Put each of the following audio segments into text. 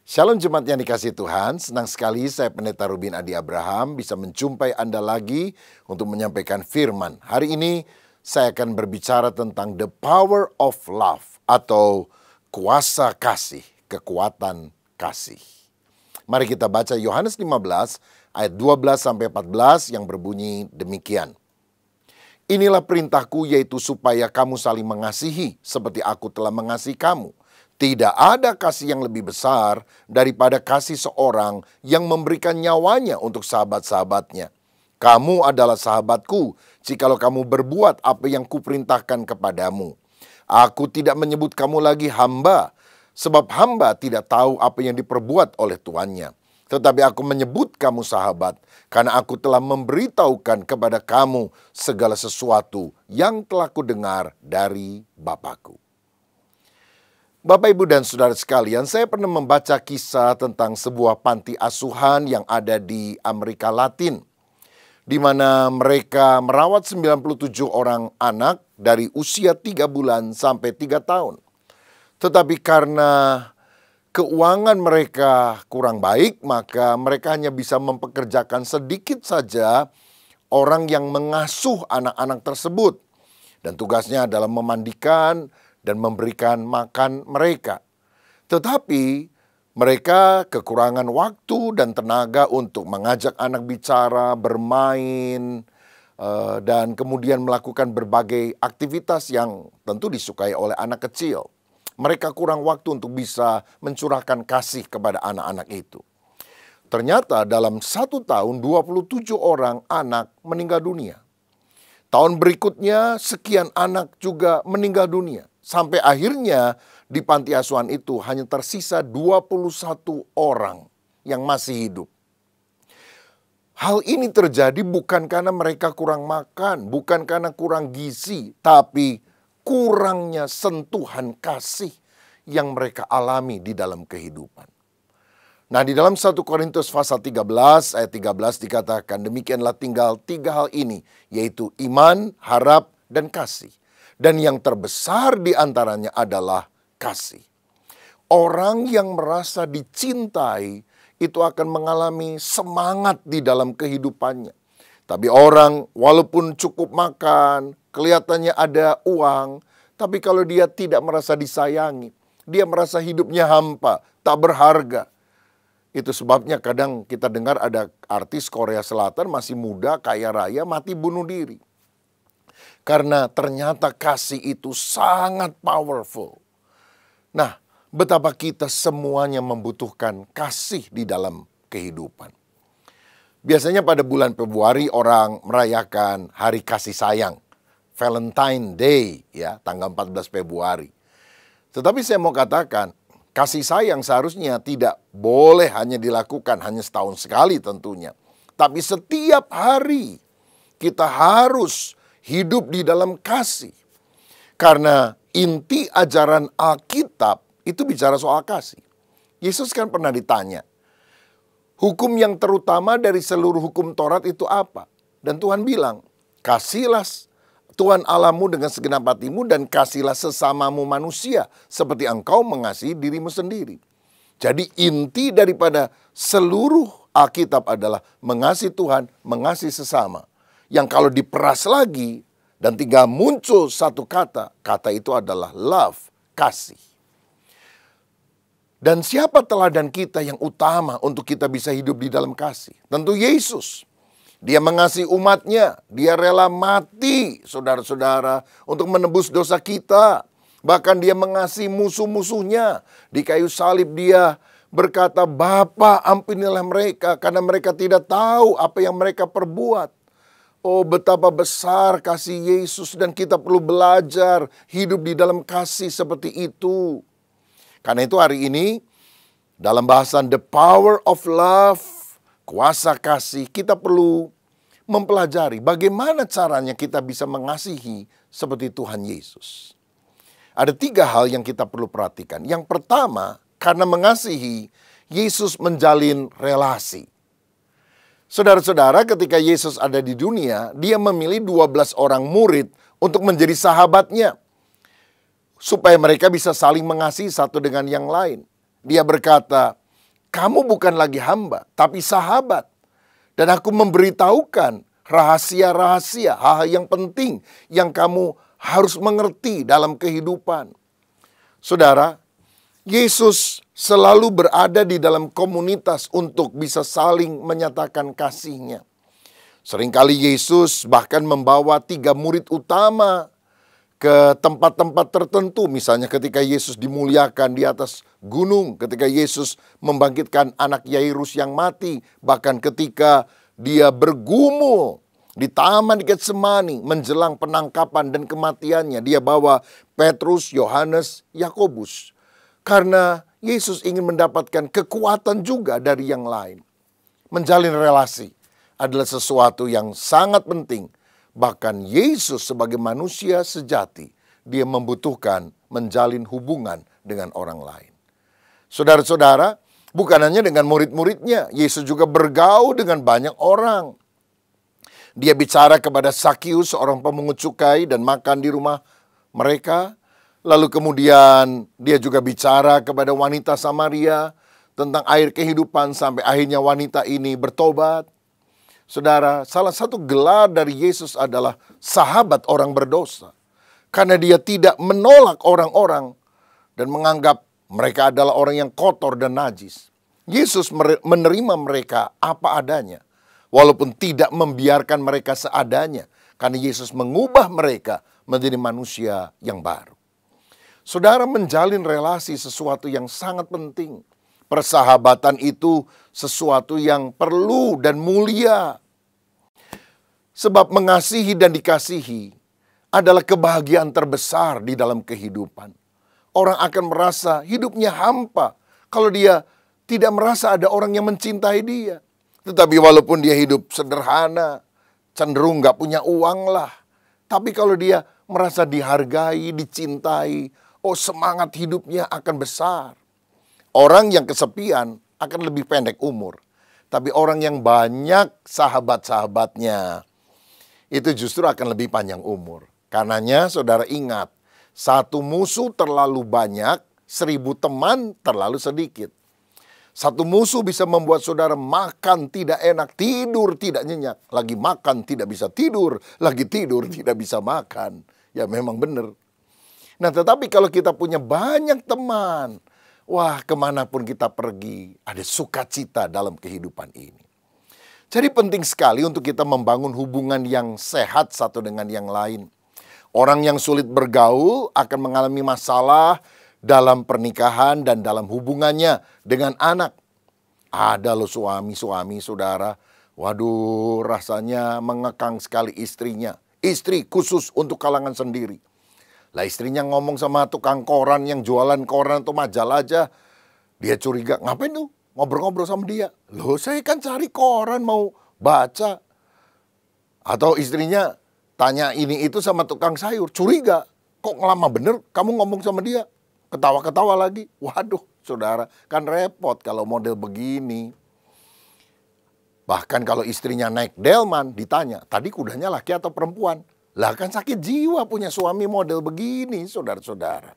Shalom jemaat yang dikasihi Tuhan, senang sekali saya Pendeta Rubin Adi Abraham bisa menjumpai Anda lagi untuk menyampaikan firman. Hari ini saya akan berbicara tentang the power of love atau kuasa kasih, kekuatan kasih. Mari kita baca Yohanes 15 ayat 12 sampai 14 yang berbunyi demikian. Inilah perintahku, yaitu supaya kamu saling mengasihi seperti aku telah mengasihi kamu. Tidak ada kasih yang lebih besar daripada kasih seorang yang memberikan nyawanya untuk sahabat-sahabatnya. Kamu adalah sahabatku jikalau kamu berbuat apa yang kuperintahkan kepadamu. Aku tidak menyebut kamu lagi hamba, sebab hamba tidak tahu apa yang diperbuat oleh tuannya. Tetapi aku menyebut kamu sahabat, karena aku telah memberitahukan kepada kamu segala sesuatu yang telah kudengar dari Bapa-Ku. Bapak, Ibu, dan Saudara sekalian, saya pernah membaca kisah tentang sebuah panti asuhan yang ada di Amerika Latin, di mana mereka merawat 97 orang anak dari usia 3 bulan sampai 3 tahun. Tetapi karena keuangan mereka kurang baik, maka mereka hanya bisa mempekerjakan sedikit saja orang yang mengasuh anak-anak tersebut. Dan tugasnya adalah memandikan dan memberikan makan mereka. Tetapi mereka kekurangan waktu dan tenaga untuk mengajak anak bicara, bermain, dan kemudian melakukan berbagai aktivitas yang tentu disukai oleh anak kecil. Mereka kurang waktu untuk bisa mencurahkan kasih kepada anak-anak itu. Ternyata dalam 1 tahun 27 orang anak meninggal dunia. Tahun berikutnya sekian anak juga meninggal dunia. Sampai akhirnya di panti asuhan itu hanya tersisa 21 orang yang masih hidup. Hal ini terjadi bukan karena mereka kurang makan, bukan karena kurang gizi, tapi kurangnya sentuhan kasih yang mereka alami di dalam kehidupan. Nah, di dalam 1 Korintus pasal 13 ayat 13 dikatakan, demikianlah tinggal 3 hal ini, yaitu iman, harap, dan kasih. Dan yang terbesar di antaranya adalah kasih. Orang yang merasa dicintai itu akan mengalami semangat di dalam kehidupannya. Tapi orang walaupun cukup makan, kelihatannya ada uang, tapi kalau dia tidak merasa disayangi, dia merasa hidupnya hampa, tak berharga. Itu sebabnya kadang kita dengar ada artis Korea Selatan masih muda, kaya raya, mati bunuh diri. Karena ternyata kasih itu sangat powerful. Nah, betapa kita semuanya membutuhkan kasih di dalam kehidupan. Biasanya pada bulan Februari orang merayakan Hari Kasih Sayang, Valentine Day, ya, tanggal 14 Februari. Tetapi saya mau katakan, kasih sayang seharusnya tidak boleh hanya dilakukan hanya setahun sekali tentunya. Tapi setiap hari kita harus hidup di dalam kasih. Karena inti ajaran Alkitab itu bicara soal kasih. Yesus kan pernah ditanya, hukum yang terutama dari seluruh hukum Taurat itu apa? Dan Tuhan bilang, kasihlah Tuhan Allahmu dengan segenap hatimu dan kasihlah sesamamu manusia seperti engkau mengasihi dirimu sendiri. Jadi inti daripada seluruh Alkitab adalah mengasihi Tuhan, mengasihi sesama. Yang kalau diperas lagi dan tinggal muncul satu kata, kata itu adalah love, kasih. Dan siapa teladan kita yang utama untuk kita bisa hidup di dalam kasih? Tentu Yesus. Dia mengasihi umatnya, dia rela mati, saudara-saudara, untuk menebus dosa kita. Bahkan dia mengasihi musuh-musuhnya. Di kayu salib dia berkata, Bapa, ampunilah mereka karena mereka tidak tahu apa yang mereka perbuat. Oh, betapa besar kasih Yesus dan kita perlu belajar hidup di dalam kasih seperti itu. Karena itu hari ini dalam bahasan the power of love, kuasa kasih, kita perlu mempelajari bagaimana caranya kita bisa mengasihi seperti Tuhan Yesus. Ada 3 hal yang kita perlu perhatikan. Yang pertama, karena mengasihi, Yesus menjalin relasi. Saudara-saudara, ketika Yesus ada di dunia, dia memilih 12 orang murid untuk menjadi sahabatnya. Supaya mereka bisa saling mengasihi satu dengan yang lain. Dia berkata, kamu bukan lagi hamba, tapi sahabat. Dan aku memberitahukan rahasia-rahasia, hal-hal yang penting yang kamu harus mengerti dalam kehidupan. Saudara, Yesus selalu berada di dalam komunitas untuk bisa saling menyatakan kasih-Nya. Seringkali Yesus bahkan membawa 3 murid utama ke tempat-tempat tertentu. Misalnya ketika Yesus dimuliakan di atas gunung, ketika Yesus membangkitkan anak Yairus yang mati, bahkan ketika dia bergumul di Taman Getsemani menjelang penangkapan dan kematiannya, dia bawa Petrus, Yohanes, Yakobus. Karena Yesus ingin mendapatkan kekuatan juga dari yang lain. Menjalin relasi adalah sesuatu yang sangat penting. Bahkan Yesus sebagai manusia sejati, dia membutuhkan menjalin hubungan dengan orang lain. Saudara-saudara, bukan hanya dengan murid-muridnya, Yesus juga bergaul dengan banyak orang. Dia bicara kepada Sakius, seorang pemungut cukai, dan makan di rumah mereka. Lalu kemudian dia juga bicara kepada wanita Samaria tentang air kehidupan sampai akhirnya wanita ini bertobat. Saudara, salah satu gelar dari Yesus adalah sahabat orang berdosa. Karena dia tidak menolak orang-orang dan menganggap mereka adalah orang yang kotor dan najis. Yesus menerima mereka apa adanya, walaupun tidak membiarkan mereka seadanya. Karena Yesus mengubah mereka menjadi manusia yang baru. Saudara, menjalin relasi sesuatu yang sangat penting. Persahabatan itu sesuatu yang perlu dan mulia. Sebab mengasihi dan dikasihi adalah kebahagiaan terbesar di dalam kehidupan. Orang akan merasa hidupnya hampa kalau dia tidak merasa ada orang yang mencintai dia. Tetapi walaupun dia hidup sederhana, cenderung gak punya uang lah. Tapi kalau dia merasa dihargai, dicintai, semangat hidupnya akan besar. Orang yang kesepian akan lebih pendek umur. Tapi orang yang banyak sahabat-sahabatnya, itu justru akan lebih panjang umur. Karenanya saudara ingat, 1 musuh terlalu banyak, 1000 teman terlalu sedikit. 1 musuh bisa membuat saudara makan tidak enak, tidur tidak nyenyak. Lagi makan tidak bisa tidur, lagi tidur tidak bisa makan. Ya memang benar. Nah tetapi kalau kita punya banyak teman, wah kemanapun kita pergi, ada sukacita dalam kehidupan ini. Jadi penting sekali untuk kita membangun hubungan yang sehat satu dengan yang lain. Orang yang sulit bergaul akan mengalami masalah dalam pernikahan dan dalam hubungannya dengan anak. Ada loh suami-suami saudara, waduh rasanya mengekang sekali istrinya. Istri khusus untuk kalangan sendiri. Lah istrinya ngomong sama tukang koran yang jualan koran atau majalah aja, dia curiga, ngapain tuh ngobrol-ngobrol sama dia? Loh saya kan cari koran mau baca. Atau istrinya tanya ini itu sama tukang sayur, curiga, kok lama bener kamu ngomong sama dia? Ketawa-ketawa lagi. Waduh saudara, kan repot kalau model begini. Bahkan kalau istrinya naik delman ditanya, tadi kudanya laki atau perempuan? Lah kan sakit jiwa punya suami model begini, saudara-saudara.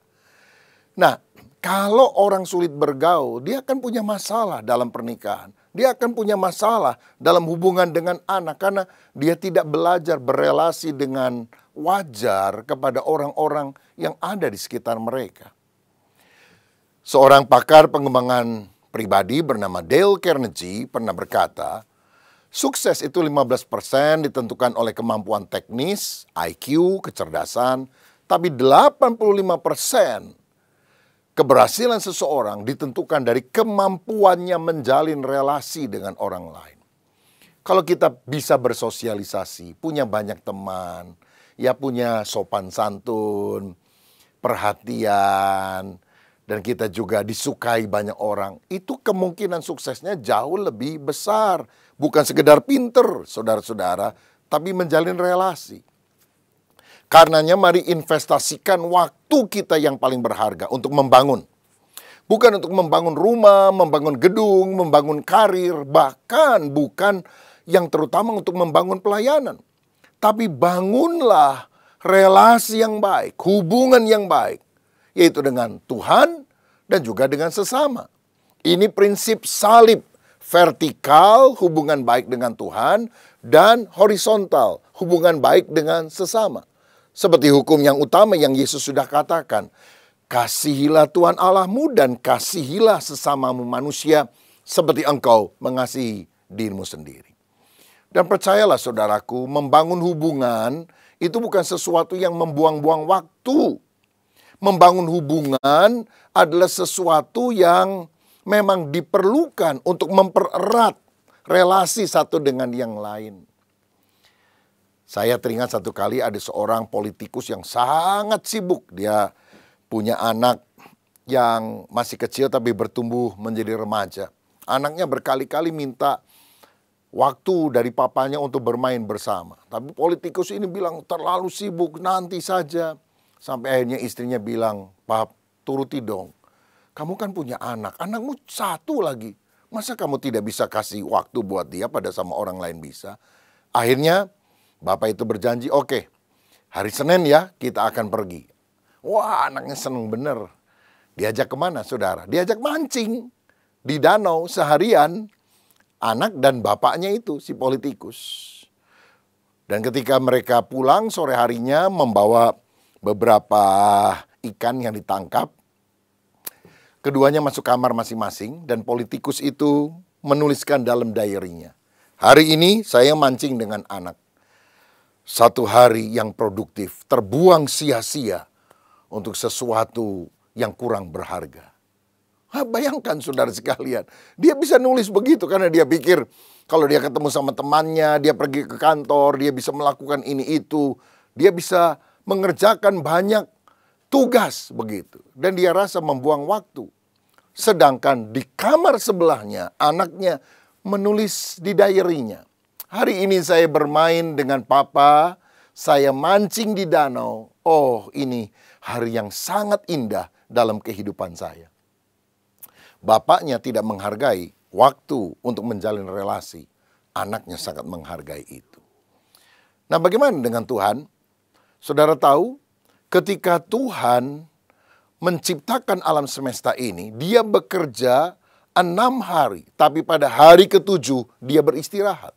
Nah, kalau orang sulit bergaul, dia akan punya masalah dalam pernikahan. Dia akan punya masalah dalam hubungan dengan anak. Karena dia tidak belajar berelasi dengan wajar kepada orang-orang yang ada di sekitar mereka. Seorang pakar pengembangan pribadi bernama Dale Carnegie pernah berkata, sukses itu 15% ditentukan oleh kemampuan teknis, IQ, kecerdasan, tapi 85% keberhasilan seseorang ditentukan dari kemampuannya menjalin relasi dengan orang lain. Kalau kita bisa bersosialisasi, punya banyak teman, ya punya sopan santun, perhatian, dan kita juga disukai banyak orang, itu kemungkinan suksesnya jauh lebih besar. Bukan sekedar pinter, saudara-saudara, tapi menjalin relasi. Karenanya mari investasikan waktu kita yang paling berharga untuk membangun. Bukan untuk membangun rumah, membangun gedung, membangun karir, bahkan bukan yang terutama untuk membangun pelayanan. Tapi bangunlah relasi yang baik, hubungan yang baik, yaitu dengan Tuhan dan juga dengan sesama. Ini prinsip salib. Vertikal, hubungan baik dengan Tuhan, dan horizontal, hubungan baik dengan sesama. Seperti hukum yang utama yang Yesus sudah katakan, kasihilah Tuhan Allahmu dan kasihilah sesamamu manusia seperti engkau mengasihi dirimu sendiri. Dan percayalah saudaraku, membangun hubungan itu bukan sesuatu yang membuang-buang waktu. Membangun hubungan adalah sesuatu yang memang diperlukan untuk mempererat relasi satu dengan yang lain. Saya teringat satu kali ada seorang politikus yang sangat sibuk. Dia punya anak yang masih kecil tapi bertumbuh menjadi remaja. Anaknya berkali-kali minta waktu dari papanya untuk bermain bersama. Tapi politikus ini bilang terlalu sibuk, nanti saja. Sampai akhirnya istrinya bilang, "Pap, turuti dong. Kamu kan punya anak, anakmu satu lagi. Masa kamu tidak bisa kasih waktu buat dia pada sama orang lain bisa?" Akhirnya bapak itu berjanji, "Oke, hari Senin ya kita akan pergi." Wah, anaknya seneng bener. Diajak kemana saudara? Diajak mancing di danau seharian. Anak dan bapaknya itu si politikus. Dan ketika mereka pulang sore harinya membawa beberapa ikan yang ditangkap, keduanya masuk kamar masing-masing dan politikus itu menuliskan dalam diary-nya, "Hari ini saya mancing dengan anak. Satu hari yang produktif terbuang sia-sia untuk sesuatu yang kurang berharga." Bayangkan saudara sekalian, dia bisa nulis begitu karena dia pikir kalau dia ketemu sama temannya, dia pergi ke kantor, dia bisa melakukan ini itu, dia bisa mengerjakan banyak tugas begitu. Dan dia rasa membuang waktu. Sedangkan di kamar sebelahnya, anaknya menulis di diary-nya, "Hari ini saya bermain dengan papa, saya mancing di danau. Oh, ini hari yang sangat indah dalam kehidupan saya." Bapaknya tidak menghargai waktu untuk menjalin relasi. Anaknya sangat menghargai itu. Nah, bagaimana dengan Tuhan? Saudara tahu, ketika Tuhan menciptakan alam semesta ini, dia bekerja 6 hari, tapi pada hari ke-7 dia beristirahat.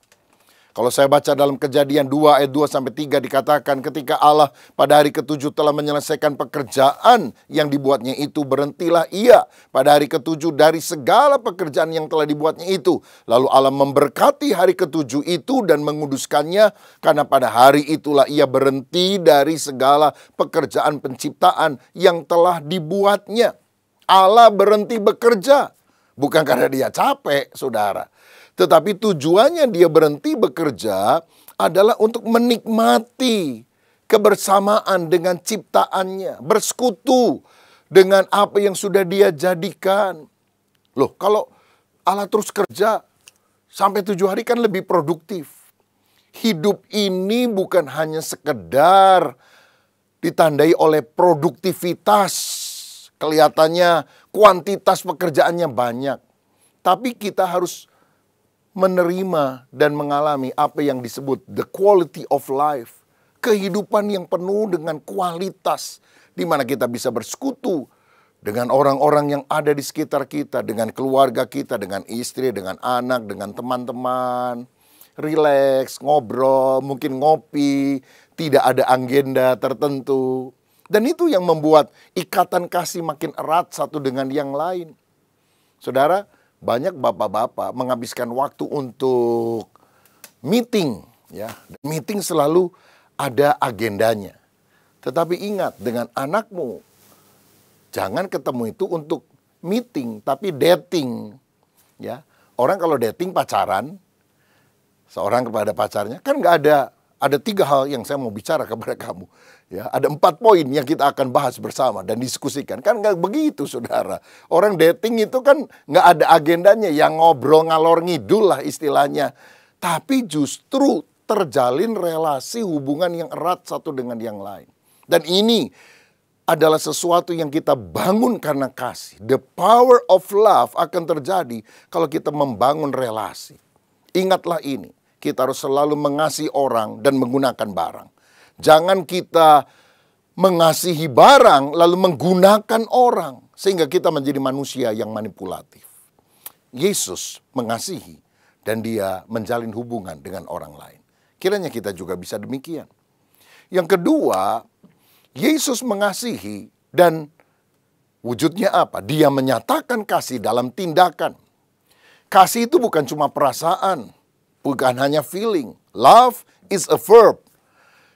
Kalau saya baca dalam Kejadian 2 ayat 2-3 dikatakan ketika Allah pada hari ke-7 telah menyelesaikan pekerjaan yang dibuatnya itu, berhentilah ia pada hari ke-7 dari segala pekerjaan yang telah dibuatnya itu. Lalu Allah memberkati hari ke-7 itu dan menguduskannya, karena pada hari itulah ia berhenti dari segala pekerjaan penciptaan yang telah dibuatnya. Allah berhenti bekerja, bukan karena dia capek, saudara. Tetapi tujuannya dia berhenti bekerja adalah untuk menikmati kebersamaan dengan ciptaannya, bersekutu dengan apa yang sudah dia jadikan. Loh, kalau Allah terus kerja sampai 7 hari kan lebih produktif. Hidup ini bukan hanya sekedar ditandai oleh produktivitas, kelihatannya kuantitas pekerjaannya banyak. Tapi kita harus menerima dan mengalami apa yang disebut the quality of life. Kehidupan yang penuh dengan kualitas, di mana kita bisa bersekutu dengan orang-orang yang ada di sekitar kita, dengan keluarga kita, dengan istri, dengan anak, dengan teman-teman. Rileks, ngobrol, mungkin ngopi, tidak ada agenda tertentu. Dan itu yang membuat ikatan kasih makin erat satu dengan yang lain. Saudara, banyak bapak-bapak menghabiskan waktu untuk meeting, ya. Meeting selalu ada agendanya. Tetapi ingat, dengan anakmu, jangan ketemu itu untuk meeting, tapi dating, ya. Orang kalau dating pacaran, seorang kepada pacarnya, kan nggak ada 3 hal yang saya mau bicara kepada kamu. Ya, ada 4 poin yang kita akan bahas bersama dan diskusikan. Kan nggak begitu, saudara. Orang dating itu kan nggak ada agendanya, yang ngobrol ngalor ngidul lah istilahnya. Tapi justru terjalin relasi hubungan yang erat satu dengan yang lain. Dan ini adalah sesuatu yang kita bangun karena kasih. The power of love akan terjadi kalau kita membangun relasi. Ingatlah ini, kita harus selalu mengasihi orang dan menggunakan barang. Jangan kita mengasihi barang lalu menggunakan orang sehingga kita menjadi manusia yang manipulatif. Yesus mengasihi dan dia menjalin hubungan dengan orang lain. Kiranya kita juga bisa demikian. Yang kedua, Yesus mengasihi dan wujudnya apa? Dia menyatakan kasih dalam tindakan. Kasih itu bukan cuma perasaan, bukan hanya feeling. Love is a verb.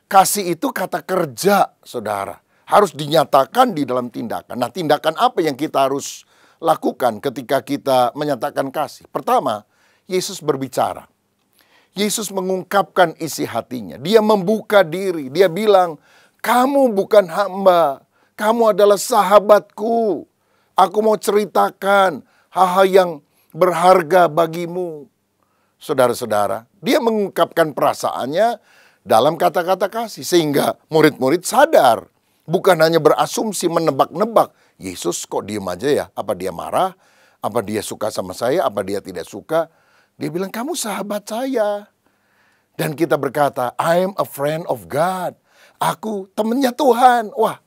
Kasih itu kata kerja, saudara. Harus dinyatakan di dalam tindakan. Nah, tindakan apa yang kita harus lakukan ketika kita menyatakan kasih? Pertama, Yesus berbicara. Yesus mengungkapkan isi hatinya. Dia membuka diri. Dia bilang, kamu bukan hamba. Kamu adalah sahabatku. Aku mau ceritakan hal-hal yang berharga bagimu. Saudara-saudara, dia mengungkapkan perasaannya dalam kata-kata kasih. Sehingga murid-murid sadar. Bukan hanya berasumsi menebak-nebak. Yesus kok diem aja ya? Apa dia marah? Apa dia suka sama saya? Apa dia tidak suka? Dia bilang, kamu sahabat saya. Dan kita berkata, I am a friend of God. Aku temannya Tuhan. Wah,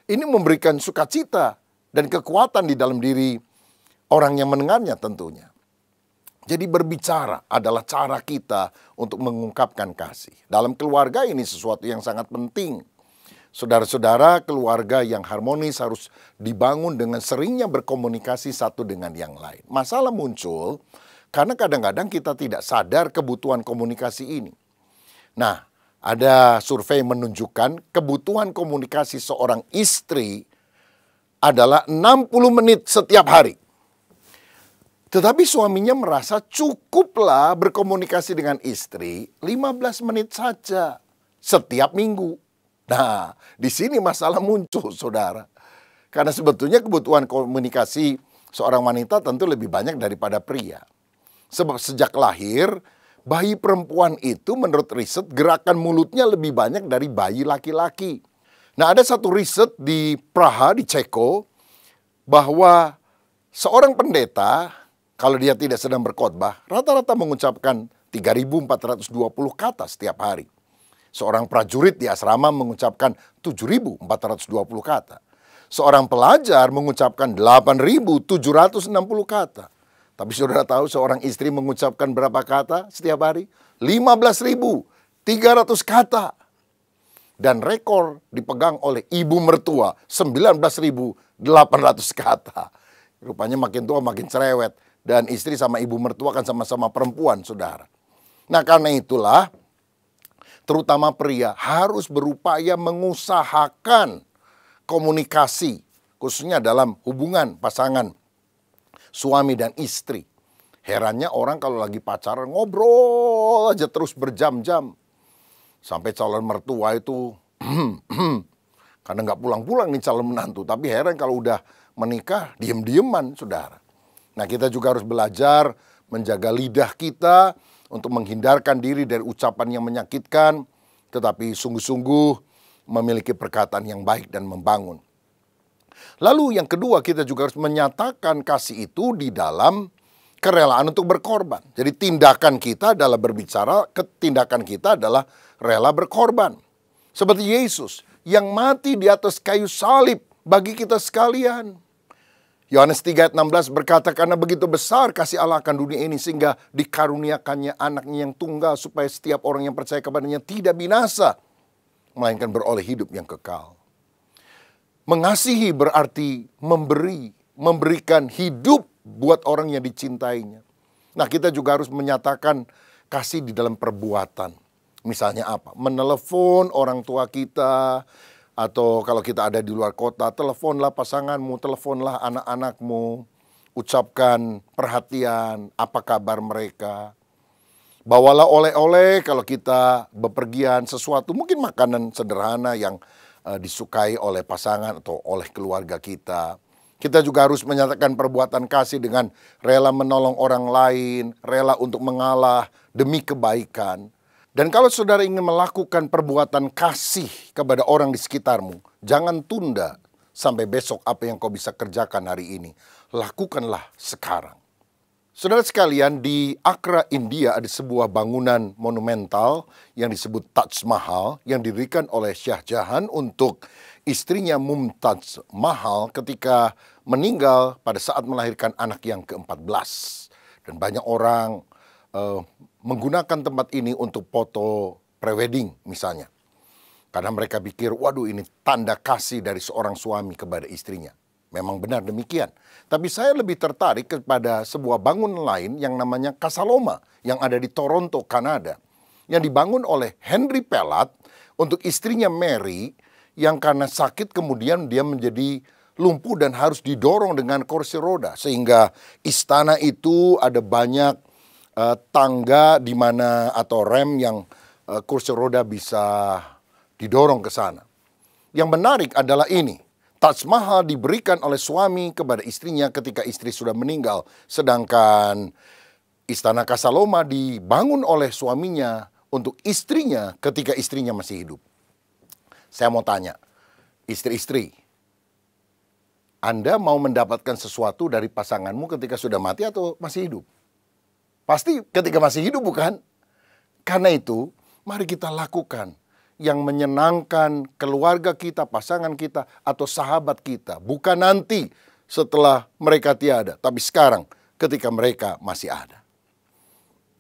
ini memberikan sukacita dan kekuatan di dalam diri orang yang mendengarnya tentunya. Jadi berbicara adalah cara kita untuk mengungkapkan kasih. Dalam keluarga ini sesuatu yang sangat penting. Saudara-saudara, keluarga yang harmonis harus dibangun dengan seringnya berkomunikasi satu dengan yang lain. Masalah muncul karena kadang-kadang kita tidak sadar kebutuhan komunikasi ini. Nah, ada survei menunjukkan kebutuhan komunikasi seorang istri adalah 60 menit setiap hari. Tetapi suaminya merasa cukuplah berkomunikasi dengan istri 15 menit saja setiap minggu. Nah, di sini masalah muncul, saudara. Karena sebetulnya kebutuhan komunikasi seorang wanita tentu lebih banyak daripada pria. Sebab sejak lahir, bayi perempuan itu menurut riset gerakan mulutnya lebih banyak dari bayi laki-laki. Nah, ada satu riset di Praha, di Ceko, bahwa seorang pendeta, kalau dia tidak sedang berkhotbah, rata-rata mengucapkan 3.420 kata setiap hari. Seorang prajurit di asrama mengucapkan 7.420 kata. Seorang pelajar mengucapkan 8.760 kata. Tapi saudara tahu seorang istri mengucapkan berapa kata setiap hari? 15.300 kata. Dan rekor dipegang oleh ibu mertua 19.800 kata. Rupanya makin tua makin cerewet. Dan istri sama ibu mertua kan sama-sama perempuan, saudara. Nah, karena itulah terutama pria harus berupaya mengusahakan komunikasi, khususnya dalam hubungan pasangan suami dan istri. Herannya orang kalau lagi pacaran ngobrol aja terus berjam-jam. Sampai calon mertua itu karena nggak pulang-pulang nih calon menantu. Tapi heran kalau udah menikah diem-dieman, saudara. Nah, kita juga harus belajar menjaga lidah kita untuk menghindarkan diri dari ucapan yang menyakitkan, tetapi sungguh-sungguh memiliki perkataan yang baik dan membangun. Lalu yang kedua, kita juga harus menyatakan kasih itu di dalam kerelaan untuk berkorban. Jadi tindakan kita adalah berbicara, tindakan kita adalah rela berkorban. Seperti Yesus yang mati di atas kayu salib bagi kita sekalian. Yohanes 3 ayat 16 berkata, karena begitu besar kasih Allah akan dunia ini sehingga dikaruniakannya anaknya yang tunggal supaya setiap orang yang percaya kepadanya tidak binasa, melainkan beroleh hidup yang kekal. Mengasihi berarti memberikan hidup buat orang yang dicintainya. Nah, kita juga harus menyatakan kasih di dalam perbuatan. Misalnya apa? Menelepon orang tua kita, atau kalau kita ada di luar kota, teleponlah pasanganmu, teleponlah anak-anakmu, ucapkan perhatian, apa kabar mereka. Bawalah oleh-oleh kalau kita bepergian sesuatu, mungkin makanan sederhana yang disukai oleh pasangan atau oleh keluarga kita. Kita juga harus menyatakan perbuatan kasih dengan rela menolong orang lain, rela untuk mengalah demi kebaikan. Dan kalau saudara ingin melakukan perbuatan kasih kepada orang di sekitarmu, jangan tunda sampai besok apa yang kau bisa kerjakan hari ini. Lakukanlah sekarang. Saudara sekalian, di Agra, India ada sebuah bangunan monumental yang disebut Taj Mahal yang didirikan oleh Shah Jahan untuk istrinya Mumtaz Mahal ketika meninggal pada saat melahirkan anak yang ke-14. Dan banyak orang menggunakan tempat ini untuk foto prewedding misalnya. Karena mereka pikir, waduh ini tanda kasih dari seorang suami kepada istrinya. Memang benar demikian. Tapi saya lebih tertarik kepada sebuah bangunan lain yang namanya Casa Loma yang ada di Toronto, Kanada. Yang dibangun oleh Henry Pelat untuk istrinya Mary yang karena sakit kemudian dia menjadi lumpuh dan harus didorong dengan kursi roda. Sehingga istana itu ada banyak tangga di mana atau rem yang kursi roda bisa didorong ke sana. Yang menarik adalah ini. Taj Mahal diberikan oleh suami kepada istrinya ketika istri sudah meninggal. Sedangkan istana Casa Loma dibangun oleh suaminya untuk istrinya ketika istrinya masih hidup. Saya mau tanya, istri-istri, Anda mau mendapatkan sesuatu dari pasanganmu ketika sudah mati atau masih hidup? Pasti ketika masih hidup, bukan? Karena itu, mari kita lakukan yang menyenangkan keluarga kita, pasangan kita, atau sahabat kita. Bukan nanti setelah mereka tiada, tapi sekarang ketika mereka masih ada.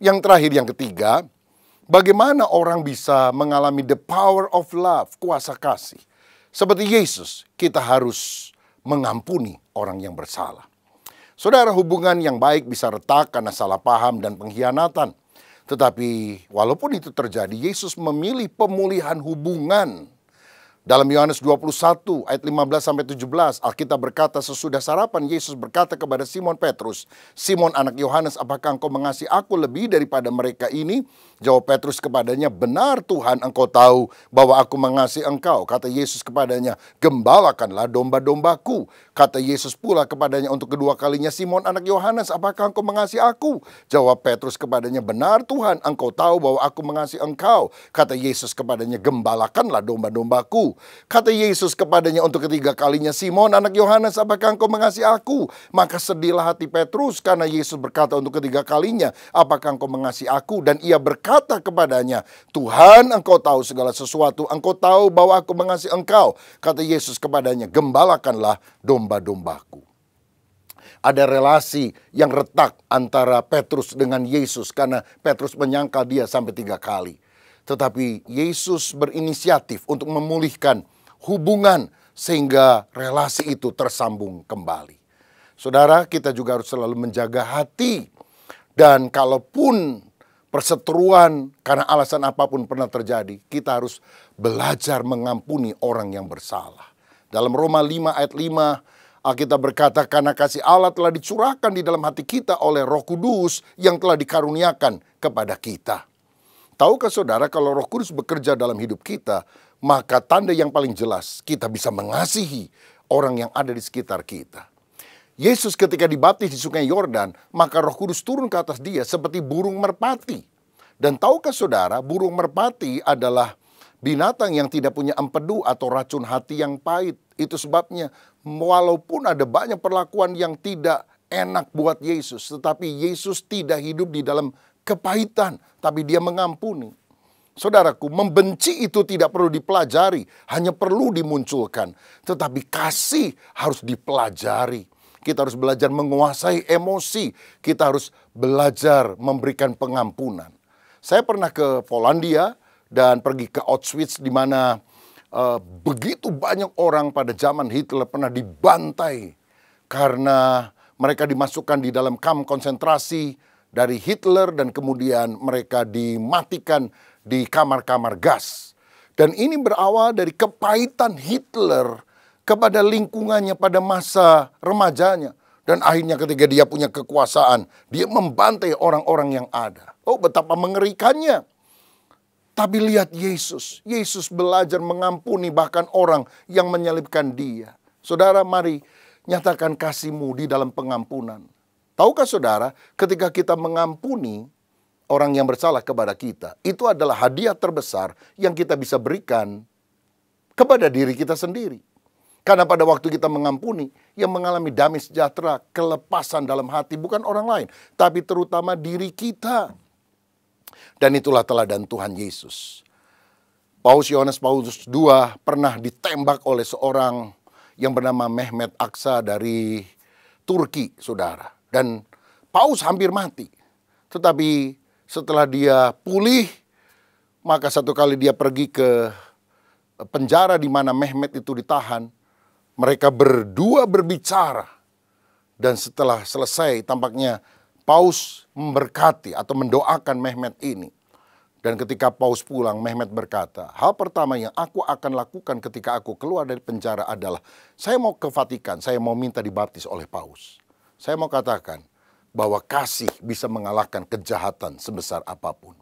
Yang terakhir, yang ketiga, bagaimana orang bisa mengalami the power of love, kuasa kasih. Seperti Yesus, kita harus mengampuni orang yang bersalah. Saudara, hubungan yang baik bisa retak karena salah paham dan pengkhianatan. Tetapi walaupun itu terjadi, Yesus memilih pemulihan hubungan. Dalam Yohanes 21 ayat 15-17, Alkitab berkata, sesudah sarapan Yesus berkata kepada Simon Petrus, "Simon anak Yohanes, apakah engkau mengasihi aku lebih daripada mereka ini?" Jawab Petrus kepadanya, "Benar Tuhan, engkau tahu bahwa aku mengasihi engkau." Kata Yesus kepadanya, "Gembalakanlah domba-dombaku." Kata Yesus pula kepadanya untuk kedua kalinya, "Simon anak Yohanes, apakah engkau mengasihi aku?" Jawab Petrus kepadanya, "Benar Tuhan, engkau tahu bahwa aku mengasihi engkau." Kata Yesus kepadanya, "Gembalakanlah domba-dombaku." Kata Yesus kepadanya untuk ketiga kalinya, "Simon anak Yohanes, apakah engkau mengasihi aku?" Maka sedihlah hati Petrus karena Yesus berkata untuk ketiga kalinya, "Apakah engkau mengasihi aku?" Dan ia berkata kepadanya, "Tuhan, engkau tahu segala sesuatu, engkau tahu bahwa aku mengasihi engkau." Kata Yesus kepadanya, "Gembalakanlah domba-dombaku." Ada relasi yang retak antara Petrus dengan Yesus karena Petrus menyangkal dia sampai 3 kali. Tetapi Yesus berinisiatif untuk memulihkan hubungan sehingga relasi itu tersambung kembali. Saudara, kita juga harus selalu menjaga hati. Dan kalaupun perseteruan karena alasan apapun pernah terjadi, kita harus belajar mengampuni orang yang bersalah. Dalam Roma 5 ayat 5, Alkitab berkata, karena kasih Allah telah dicurahkan di dalam hati kita oleh Roh Kudus yang telah dikaruniakan kepada kita. Tahukah saudara, kalau Roh Kudus bekerja dalam hidup kita, maka tanda yang paling jelas kita bisa mengasihi orang yang ada di sekitar kita. Yesus ketika dibaptis di Sungai Yordan, maka Roh Kudus turun ke atas dia seperti burung merpati. Dan tahukah saudara, burung merpati adalah binatang yang tidak punya empedu atau racun hati yang pahit. Itu sebabnya walaupun ada banyak perlakuan yang tidak enak buat Yesus, tetapi Yesus tidak hidup di dalam kepahitan, tapi dia mengampuni. Saudaraku, membenci itu tidak perlu dipelajari, hanya perlu dimunculkan. Tetapi kasih harus dipelajari. Kita harus belajar menguasai emosi. Kita harus belajar memberikan pengampunan. Saya pernah ke Polandia dan pergi ke Auschwitz, di mana begitu banyak orang pada zaman Hitler pernah dibantai karena mereka dimasukkan di dalam kamp konsentrasi dari Hitler dan kemudian mereka dimatikan di kamar-kamar gas. Dan ini berawal dari kepahitan Hitler kepada lingkungannya pada masa remajanya. Dan akhirnya ketika dia punya kekuasaan, dia membantai orang-orang yang ada. Oh, betapa mengerikannya. Tapi lihat Yesus. Yesus belajar mengampuni bahkan orang yang menyalibkan dia. Saudara, mari nyatakan kasih-Mu di dalam pengampunan. Tahukah saudara, ketika kita mengampuni orang yang bersalah kepada kita, itu adalah hadiah terbesar yang kita bisa berikan kepada diri kita sendiri. Karena pada waktu kita mengampuni, yang mengalami damai sejahtera, kelepasan dalam hati bukan orang lain, tapi terutama diri kita. Dan itulah teladan Tuhan Yesus. Yohanes Paulus II pernah ditembak oleh seorang yang bernama Mehmet Aksa dari Turki, saudara. Dan Paus hampir mati. Tetapi setelah dia pulih, maka satu kali dia pergi ke penjara di mana Mehmet itu ditahan. Mereka berdua berbicara. Dan setelah selesai tampaknya Paus memberkati atau mendoakan Mehmet ini. Dan ketika Paus pulang, Mehmet berkata, hal pertama yang aku akan lakukan ketika aku keluar dari penjara adalah, saya mau ke Vatikan, saya mau minta dibaptis oleh Paus. Saya mau katakan bahwa kasih bisa mengalahkan kejahatan sebesar apapun.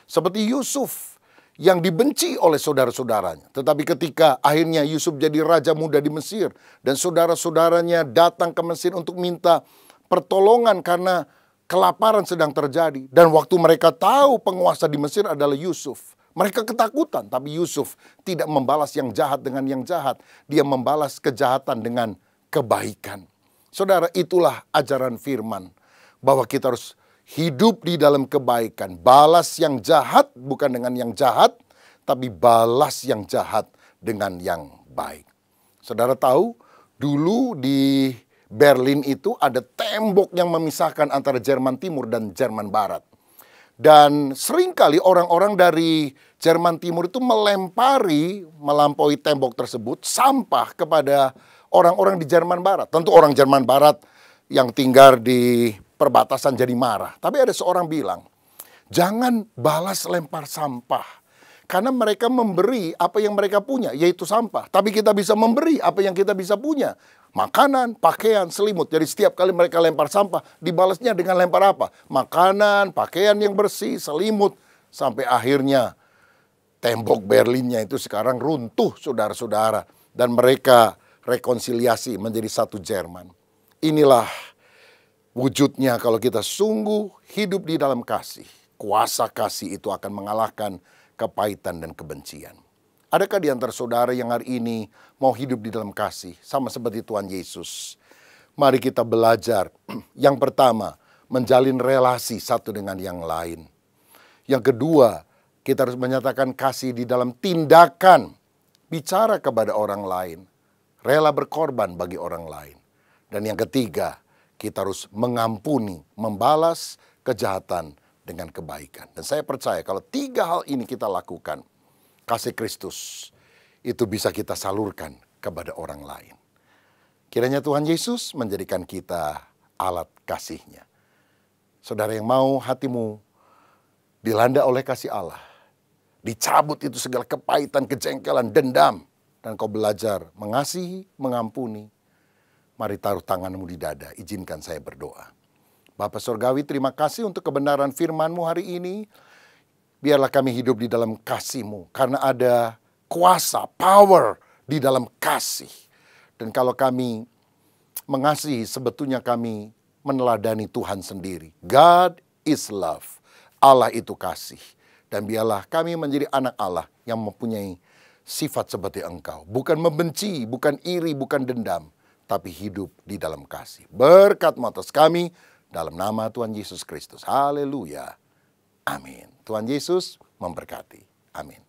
Seperti Yusuf yang dibenci oleh saudara-saudaranya. Tetapi ketika akhirnya Yusuf jadi raja muda di Mesir, dan saudara-saudaranya datang ke Mesir untuk minta pertolongan karena kelaparan sedang terjadi. Dan waktu mereka tahu penguasa di Mesir adalah Yusuf, mereka ketakutan. Tapi Yusuf tidak membalas yang jahat dengan yang jahat. Dia membalas kejahatan dengan kebaikan. Saudara, itulah ajaran firman. Bahwa kita harus hidup di dalam kebaikan. Balas yang jahat bukan dengan yang jahat, tapi balas yang jahat dengan yang baik. Saudara tahu, dulu di Berlin itu ada tembok yang memisahkan antara Jerman Timur dan Jerman Barat. Dan seringkali orang-orang dari Jerman Timur itu melampaui tembok tersebut, sampah kepada orang-orang di Jerman Barat. Tentu orang Jerman Barat yang tinggal di perbatasan jadi marah. Tapi ada seorang bilang, jangan balas lempar sampah. Karena mereka memberi apa yang mereka punya, yaitu sampah. Tapi kita bisa memberi apa yang kita bisa punya. Makanan, pakaian, selimut. Jadi setiap kali mereka lempar sampah, dibalasnya dengan lempar apa? Makanan, pakaian yang bersih, selimut. Sampai akhirnya tembok Berlinnya itu sekarang runtuh, saudara-saudara. Dan mereka rekonsiliasi menjadi satu Jerman. Inilah wujudnya kalau kita sungguh hidup di dalam kasih. Kuasa kasih itu akan mengalahkan kepahitan dan kebencian. Adakah di antara saudara yang hari ini mau hidup di dalam kasih sama seperti Tuhan Yesus? Mari kita belajar. Yang pertama, menjalin relasi satu dengan yang lain. Yang kedua, kita harus menyatakan kasih di dalam tindakan. Bicara kepada orang lain. Rela berkorban bagi orang lain. Dan yang ketiga, kita harus mengampuni, membalas kejahatan dengan kebaikan. Dan saya percaya kalau 3 hal ini kita lakukan, kasih Kristus itu bisa kita salurkan kepada orang lain. Kiranya Tuhan Yesus menjadikan kita alat kasih-Nya. Saudara yang mau hatimu dilanda oleh kasih Allah, dicabut itu segala kepahitan, kejengkelan, dendam, dan kau belajar mengasihi, mengampuni, mari taruh tanganmu di dada, izinkan saya berdoa. Bapa Surgawi, terima kasih untuk kebenaran firman-Mu hari ini. Biarlah kami hidup di dalam kasih-Mu. Karena ada kuasa, power di dalam kasih. Dan kalau kami mengasihi, sebetulnya kami meneladani Tuhan sendiri. God is love. Allah itu kasih. Dan biarlah kami menjadi anak Allah yang mempunyai sifat seperti Engkau. Bukan membenci, bukan iri, bukan dendam. Tapi hidup di dalam kasih. Berkat-Mu atas kami. Dalam nama Tuhan Yesus Kristus. Haleluya. Amin. Tuhan Yesus memberkati. Amin.